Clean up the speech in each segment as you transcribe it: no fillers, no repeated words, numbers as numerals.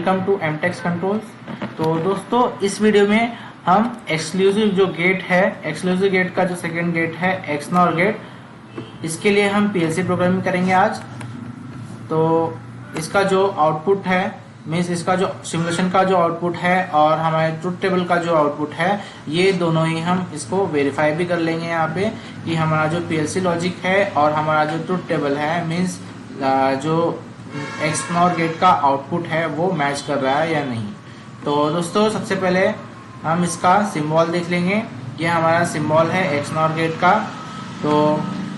Welcome to एमटेक्स controls. तो दोस्तों इस वीडियो में हम एक्सक्लूसिव जो गेट है, एक्सक्लूसिव गेट का जो सेकंड गेट है एक्सनॉर गेट, इसके लिए हम पीएलसी प्रोग्रामिंग करेंगे आज। तो इसका जो आउटपुट है मीन्स इसका जो सिमुलेशन का जो आउटपुट है और हमारे ट्रुथ टेबल का जो आउटपुट है, ये दोनों ही हम इसको वेरीफाई भी कर लेंगे यहाँ पे कि हमारा जो पीएलसी लॉजिक है और हमारा जो ट्रुथ टेबल है मीन्स जो एक्सनॉर गेट का आउटपुट है वो मैच कर रहा है या नहीं। तो दोस्तों सबसे पहले हम इसका सिंबल देख लेंगे। ये हमारा सिंबल है एक्सनॉर गेट का। तो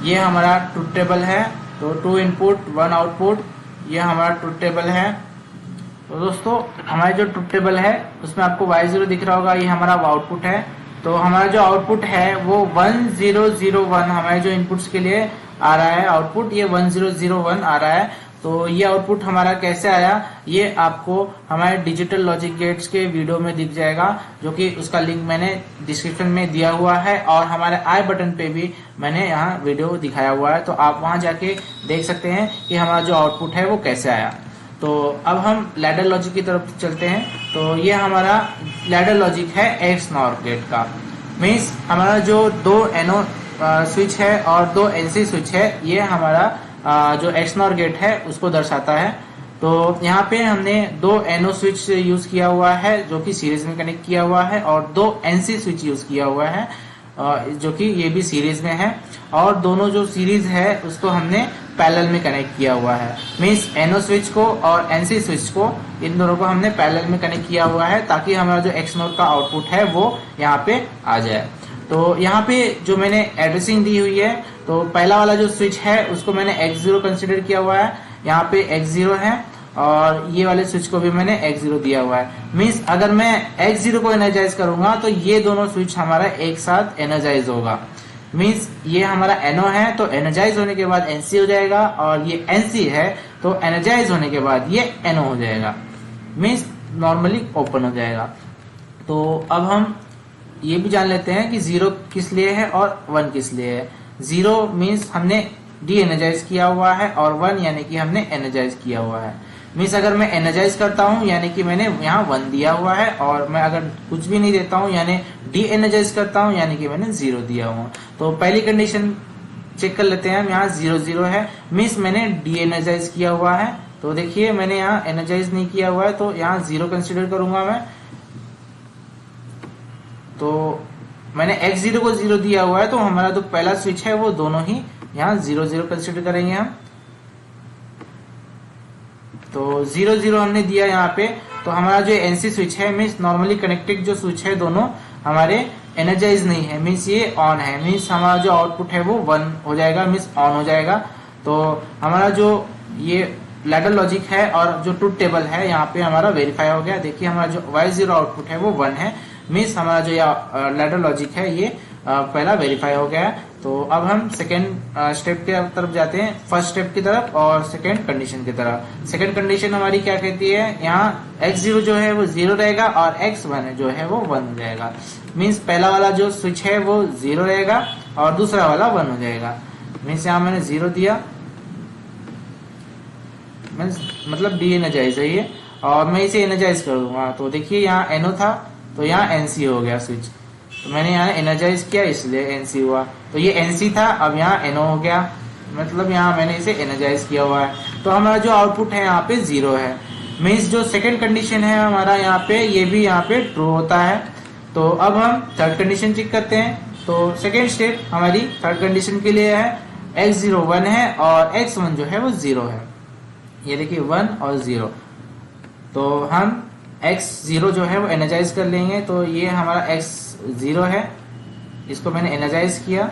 ये हमारा ट्रुथ टेबल है, तो 2 इनपुट 1 आउटपुट, ये हमारा ट्रुथ टेबल है। तो दोस्तों हमारे जो ट्रुथ टेबल है उसमें आपको Y0 दिख रहा होगा, ये हमारा आउटपुट है। तो हमारा जो आउटपुट है वो 1001, हमारे जो इनपुट्स के लिए आ रहा है आउटपुट, ये 1001 आ रहा है। तो ये आउटपुट हमारा कैसे आया ये आपको हमारे डिजिटल लॉजिक गेट्स के वीडियो में दिख जाएगा, जो कि उसका लिंक मैंने डिस्क्रिप्शन में दिया हुआ है और हमारे आई बटन पे भी मैंने यहाँ वीडियो दिखाया हुआ है। तो आप वहां जाके देख सकते हैं कि हमारा जो आउटपुट है वो कैसे आया। तो अब हम लैडर लॉजिक की तरफ चलते हैं। तो ये हमारा लैडर लॉजिक है एक्सनॉर गेट का। मीन्स हमारा जो 2 NO स्विच है और 2 NC स्विच है, ये हमारा जो एक्सनॉर गेट है उसको दर्शाता है। तो यहाँ पे हमने 2 NO स्विच यूज किया हुआ है जो कि सीरीज में कनेक्ट किया हुआ है, और 2 NC स्विच यूज किया हुआ है जो कि ये भी सीरीज में है, और दोनों जो सीरीज है उसको हमने पैरेलल में कनेक्ट किया हुआ है। मीन्स NO स्विच को और NC स्विच को, इन दोनों को हमने पैरेलल में कनेक्ट किया हुआ है ताकि हमारा जो एक्सनॉर का आउटपुट है वो यहाँ पे आ जाए। तो यहाँ पे जो मैंने एड्रेसिंग दी हुई है, तो पहला वाला जो स्विच है उसको मैंने X0 कंसिडर किया हुआ है, यहाँ पे X0 है, और ये वाले स्विच को भी मैंने X0 दिया हुआ है। मीन्स अगर मैं X0 को एनर्जाइज करूंगा तो ये दोनों स्विच हमारा एक साथ एनर्जाइज होगा। मीन्स ये हमारा NO है तो एनर्जाइज होने के बाद NC हो जाएगा, और ये NC है तो एनर्जाइज होने के बाद ये NO हो जाएगा, मीन्स नॉर्मली ओपन हो जाएगा। तो अब हम ये भी जान लेते हैं कि 0 किस लिए है और 1 किस लिए है। 0 मीन्स हमने डी एनर्जाइज किया हुआ है, और 1 यानी कि हमने एनर्जाइज किया हुआ है। मीन्स अगर मैं एनर्जाइज करता हूं यानी कि मैंने यहाँ 1 दिया हुआ है, और मैं अगर कुछ भी नहीं देता हूं यानी डी एनर्जाइज करता हूं यानी कि मैंने 0 दिया हुआ। तो पहली कंडीशन चेक कर लेते हैं हम, यहाँ 0 है मीन्स मैंने डी एनर्जाइज किया हुआ है। तो देखिए मैंने यहाँ एनर्जाइज नहीं किया हुआ है तो यहाँ 0 कंसिडर करूंगा मैं। तो मैंने X0 को 0 दिया हुआ है तो हमारा जो पहला स्विच है वो दोनों ही यहाँ 0 कंसिडर करेंगे हम। तो 0 हमने दिया यहाँ पे। तो हमारा जो NC स्विच है मीन्स नॉर्मली कनेक्टेड जो स्विच है दोनों हमारे एनर्जाइज नहीं है, मीन्स ये ऑन है, मीन्स हमारा जो आउटपुट है वो 1 हो जाएगा, मीन्स ऑन हो जाएगा। तो हमारा जो ये लैडर लॉजिक है और जो ट्रुथ टेबल है यहाँ पे हमारा वेरीफाई हो गया। देखिए हमारा जो Y0 आउटपुट है वो 1 है, मीन्स हमारा जो लैडर लॉजिक है ये पहला वेरीफाई हो गया। तो अब हम सेकेंड स्टेप की तरफ जाते हैं, फर्स्ट स्टेप की तरफ और सेकेंड कंडीशन की तरफ। सेकेंड कंडीशन हमारी क्या कहती है, यहाँ X0 जो है वो 0 रहेगा और X1 जो है वो 1 हो जाएगा। मीन्स पहला वाला जो स्विच है वो 0 रहेगा और दूसरा वाला 1 हो जाएगा। मीन्स यहाँ मैंने 0 दिया, मीन्स मतलब डी एनर्जाइज है ये, और मैं इसे एनर्जाइज कर दूंगा। तो देखिए यहाँ NO था तो यहाँ NC हो गया स्विच, तो मैंने यहाँ एनर्जाइज किया इसलिए NC हुआ। तो ये NC था, अब यहाँ NO हो गया, मतलब यहाँ मैंने इसे एनर्जाइज किया हुआ है। तो हमारा जो आउटपुट है यहाँ पे 0 है। मीन्स जो सेकंड कंडीशन है हमारा यहाँ पे, ये भी यहाँ पे ट्रू होता है। तो अब हम थर्ड कंडीशन चेक करते हैं। तो सेकेंड स्टेप हमारी थर्ड कंडीशन के लिए है, X0 1 है और X1 जो है वो 0 है। ये देखिए 1 और 0। तो हम X0 जो है वो एनर्जाइज कर लेंगे। तो ये हमारा X0 है, इसको मैंने एनर्जाइज किया,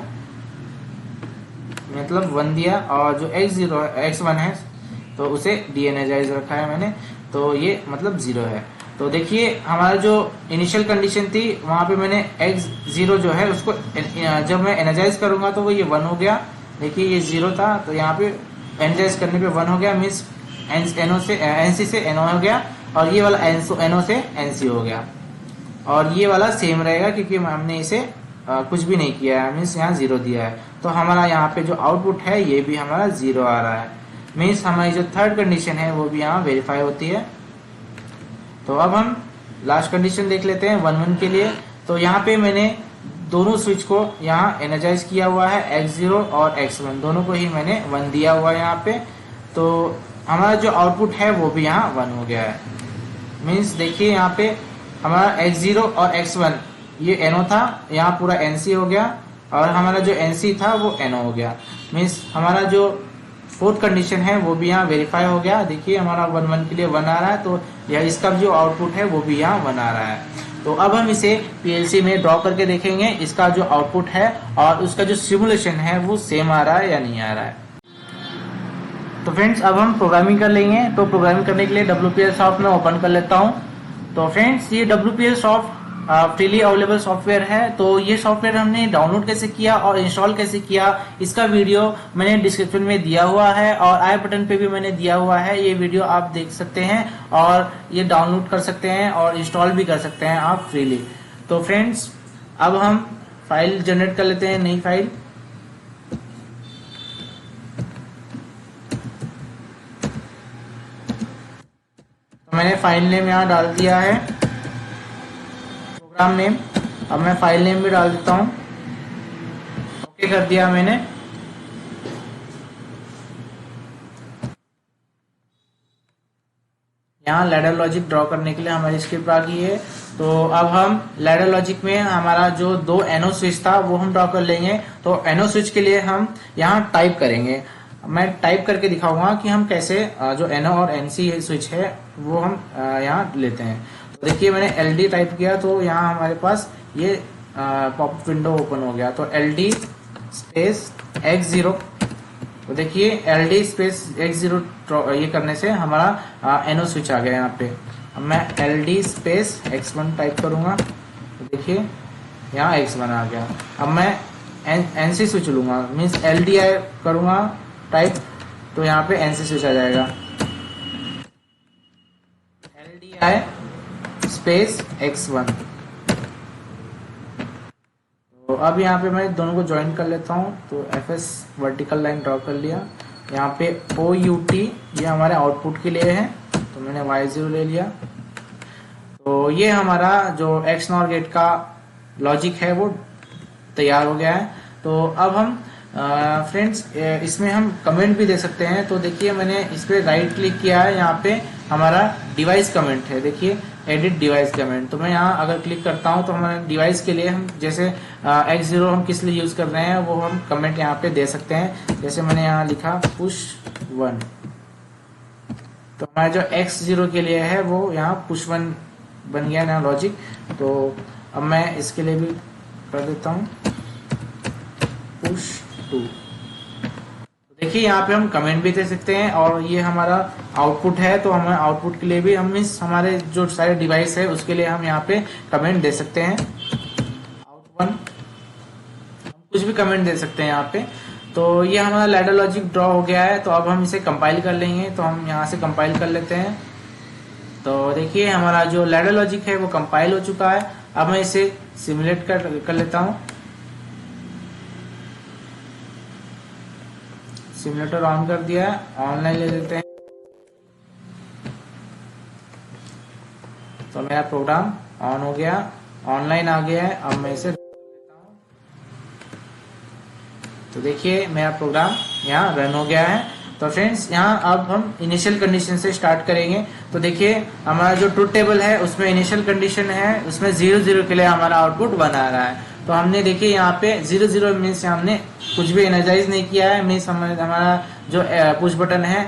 मतलब 1 दिया, और जो X1 है तो उसे डी एनर्जाइज रखा है मैंने, तो ये मतलब 0 है। तो देखिए हमारा जो इनिशियल कंडीशन थी वहां पे मैंने X0 जो है उसको जब मैं एनर्जाइज करूंगा तो वो ये 1 हो गया। देखिए ये 0 था तो यहाँ पे एनर्जाइज करने पे 1 हो गया, मीन्स NC से NO हो गया, और ये वाला NO से NC हो गया, और ये वाला सेम रहेगा क्योंकि हमने इसे कुछ भी नहीं किया है, मीन्स यहाँ 0 दिया है। तो हमारा यहाँ पे जो आउटपुट है ये भी हमारा 0 आ रहा है, मीन्स हमारी जो थर्ड कंडीशन है वो भी यहाँ वेरीफाई होती है। तो अब हम लास्ट कंडीशन देख लेते हैं 1 1 के लिए। तो यहाँ पे मैंने दोनों स्विच को यहाँ एनर्जाइज किया हुआ है, x0 और x1 दोनों को ही मैंने 1 दिया हुआ है यहाँ पे। तो हमारा जो आउटपुट है वो भी यहाँ 1 हो गया है। मीन्स देखिए यहाँ पे हमारा x0 और x1 ये NO था, यहाँ पूरा NC हो गया, और हमारा जो NC था वो NO हो गया। मीन्स हमारा जो फोर्थ कंडीशन है वो भी यहाँ वेरीफाई हो गया। देखिए हमारा 1 1 के लिए 1 आ रहा है, तो यह इसका जो आउटपुट है वो भी यहाँ 1 आ रहा है। तो अब हम इसे पीएलसी में ड्रॉ करके देखेंगे इसका जो आउटपुट है और उसका जो सिमुलेशन है वो सेम आ रहा है या नहीं आ रहा है। तो फ्रेंड्स अब हम प्रोग्रामिंग कर लेंगे। तो प्रोग्रामिंग करने के लिए WPL सॉफ्ट में ओपन कर लेता हूँ। तो फ्रेंड्स ये WPL soft freely available software है। तो ये सॉफ्टवेयर हमने डाउनलोड कैसे किया और इंस्टॉल कैसे किया इसका वीडियो मैंने डिस्क्रिप्शन में दिया हुआ है और आई बटन पे भी मैंने दिया हुआ है। ये वीडियो आप देख सकते हैं और ये डाउनलोड कर सकते हैं और इंस्टॉल भी कर सकते हैं आप फ्रीली। तो फ्रेंड्स अब हम फाइल जनरेट कर लेते हैं, नई फाइल। तो मैंने फाइल नेम यहाँ डाल दिया है, प्रोग्राम नेम। अब मैं फाइल नेम भी डाल देता हूं। ओके कर दिया मैंने। यहाँ लैडर लॉजिक ड्रॉ करने के लिए हमारी स्क्रिप्ट आ गई है। तो अब हम लैडर लॉजिक में हमारा जो 2 NO स्विच था वो हम ड्रॉ कर लेंगे। तो NO स्विच के लिए हम यहाँ टाइप करेंगे। मैं टाइप करके दिखाऊंगा कि हम कैसे जो NO और NC स्विच है वो हम यहाँ लेते हैं। तो देखिए मैंने LD टाइप किया तो यहाँ हमारे पास ये पॉपअप विंडो ओपन हो गया। तो LD स्पेस x0, तो देखिए LD स्पेस x0 ये करने से हमारा NO स्विच आ गया यहाँ पे। अब मैं LD स्पेस x1 टाइप करूंगा तो देखिए यहाँ x1 आ गया। अब मैं NC स्विच लूंगा, मीन्स LDI करूंगा टाइप, तो यहाँ पे NC स्विच आ जाएगा। LDI space x1। तो अब यहाँ पे मैं दोनों को ज्वाइन कर लेता हूँ। तो FS वर्टिकल लाइन ड्रॉ कर लिया। यहाँ पे OUT ये हमारे आउटपुट के लिए है, तो मैंने Y0 ले लिया। तो ये हमारा जो XNOR गेट का लॉजिक है वो तैयार हो गया है। तो अब हम फ्रेंड्स इसमें हम कमेंट भी दे सकते हैं। तो देखिए मैंने इस पे राइट क्लिक किया है, यहाँ पे हमारा डिवाइस कमेंट है, देखिए एडिट डिवाइस कमेंट। तो मैं यहाँ अगर क्लिक करता हूँ तो हमारे डिवाइस के लिए हम जैसे x0 हम किस लिए यूज कर रहे हैं वो हम कमेंट यहाँ पे दे सकते हैं। जैसे मैंने यहाँ लिखा push1, तो हमारा जो x0 के लिए है वो यहाँ push1 बन गया ना लॉजिक। तो अब मैं इसके लिए भी कर देता हूँ push2। देखिए यहाँ पे हम कमेंट भी दे सकते हैं और ये हमारा आउटपुट है। तो हमें आउटपुट के लिए भी हम इस हमारे जो सारे डिवाइस है उसके लिए हम यहाँ पे कमेंट दे सकते हैं। out1 हम कुछ भी कमेंट दे सकते हैं यहाँ पे। तो ये हमारा लैडर लॉजिक ड्रॉ हो गया है। तो अब हम इसे कंपाइल कर लेंगे। तो हम यहाँ से कंपाइल कर लेते हैं। तो देखिए हमारा जो लैडर लॉजिक है वो कंपाइल हो चुका है। अब मैं इसे सिमुलेट कर लेता हूँ। सिमुलेटर ऑन कर दिया है, ऑनलाइन ले लेते हैं। तो मेरा प्रोग्राम ऑन हो गया, ऑनलाइन आ गया है। अब मैं इसे लेता हूं। तो देखिए मेरा प्रोग्राम यहाँ रन हो गया है। तो फ्रेंड्स यहाँ अब हम इनिशियल कंडीशन से स्टार्ट करेंगे। तो देखिए हमारा जो ट्रुथ टेबल है उसमें इनिशियल कंडीशन है, उसमें 0 0 के लिए हमारा आउटपुट 1 आ रहा है। तो हमने देखिए यहाँ पे 0 0 मीन्स हमने कुछ भी एनर्जाइज नहीं किया है। मीन्स हमारा जो पुश बटन है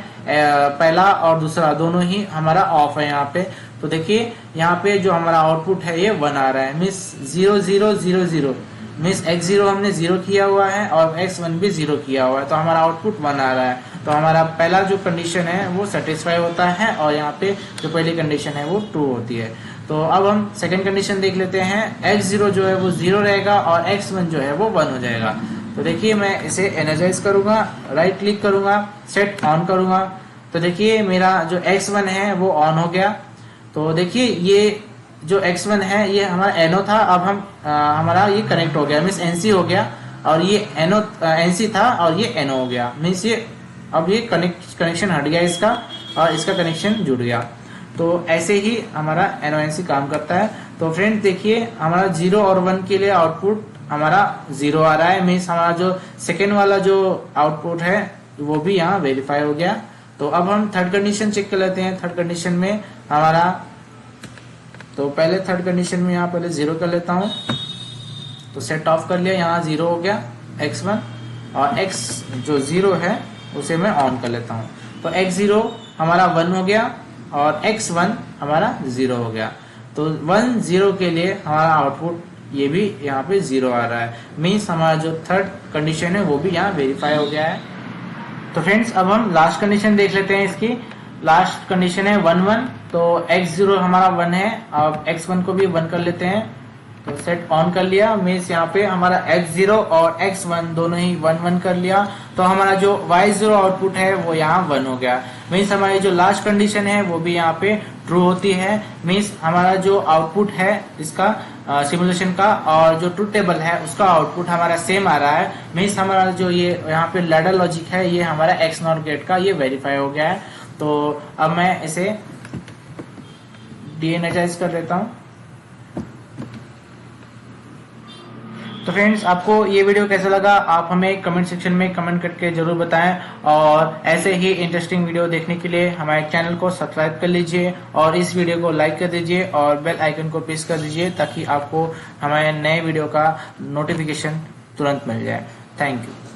पहला और दूसरा दोनों ही हमारा ऑफ है यहाँ पे। तो देखिए यहाँ पे जो हमारा आउटपुट है ये 1 आ रहा है। मीन्स 0 0 0 0 मीन्स x0 हमने 0 किया हुआ है और x1 भी 0 किया हुआ है। तो हमारा आउटपुट 1 आ रहा है। तो हमारा पहला जो कंडीशन है वो सेटिस्फाई होता है और यहाँ पे जो पहली कंडीशन है वो ट्रू होती है। तो अब हम सेकंड कंडीशन देख लेते हैं। x0 जो है वो 0 रहेगा और x1 जो है वो 1 हो जाएगा। तो देखिए मैं इसे एनर्जाइज करूंगा, राइट क्लिक करूंगा, सेट ऑन करूंगा। तो देखिए मेरा जो x1 है वो ऑन हो गया। तो देखिए ये जो x1 है ये हमारा NO था, अब हम हमारा ये कनेक्ट हो गया, मीन्स NC हो गया। और ये NC था और ये NO हो गया, मीन्स ये अब ये कनेक्शन हट गया इसका और इसका कनेक्शन जुड़ गया। तो ऐसे ही हमारा एनओएनसी काम करता है। तो फ्रेंड्स देखिए, हमारा 0 और 1 के लिए आउटपुट हमारा 0 आ रहा है, मीन्स हमारा जो सेकेंड वाला जो आउटपुट है वो भी यहाँ वेरीफाई हो गया। तो अब हम थर्ड कंडीशन चेक कर लेते हैं। थर्ड कंडीशन में हमारा, तो पहले थर्ड कंडीशन में यहाँ पहले 0 कर लेता हूँ, तो सेट ऑफ कर लिया, यहाँ 0 हो गया x1, और x जो 0 है उसे मैं ऑन कर लेता हूँ। तो x0 हमारा 1 हो गया और x1 हमारा 0 हो गया। तो 1 0 के लिए हमारा आउटपुट ये भी यहाँ पे 0 आ रहा है, मीन्स हमारा जो थर्ड कंडीशन है वो भी यहाँ वेरीफाई हो गया है। तो फ्रेंड्स अब हम लास्ट कंडीशन देख लेते हैं। इसकी लास्ट कंडीशन है 1 1, तो x0 हमारा 1 है, अब x1 को भी 1 कर लेते हैं। तो सेट ऑन कर लिया, मीन्स यहाँ पे हमारा x0 और x1 दोनों ही 1 1 कर लिया। तो हमारा जो y0 आउटपुट है वो यहाँ 1 हो गया, मीन्स हमारी जो लास्ट कंडीशन है वो भी यहाँ पे ट्रू होती है। मीन्स हमारा जो आउटपुट है इसका सिमुलेशन का और जो ट्रूथ टेबल है उसका आउटपुट हमारा सेम आ रहा है। मीन्स हमारा जो ये यहाँ पे लैडर लॉजिक है ये हमारा एक्स नॉट गेट का ये वेरीफाई हो गया है। तो अब मैं इसे डीएनर्जाइज कर देता हूँ। तो फ्रेंड्स आपको ये वीडियो कैसा लगा आप हमें कमेंट सेक्शन में कमेंट करके जरूर बताएं, और ऐसे ही इंटरेस्टिंग वीडियो देखने के लिए हमारे चैनल को सब्सक्राइब कर लीजिए और इस वीडियो को लाइक कर दीजिए और बेल आइकन को प्रेस कर दीजिए ताकि आपको हमारे नए वीडियो का नोटिफिकेशन तुरंत मिल जाए। Thank you.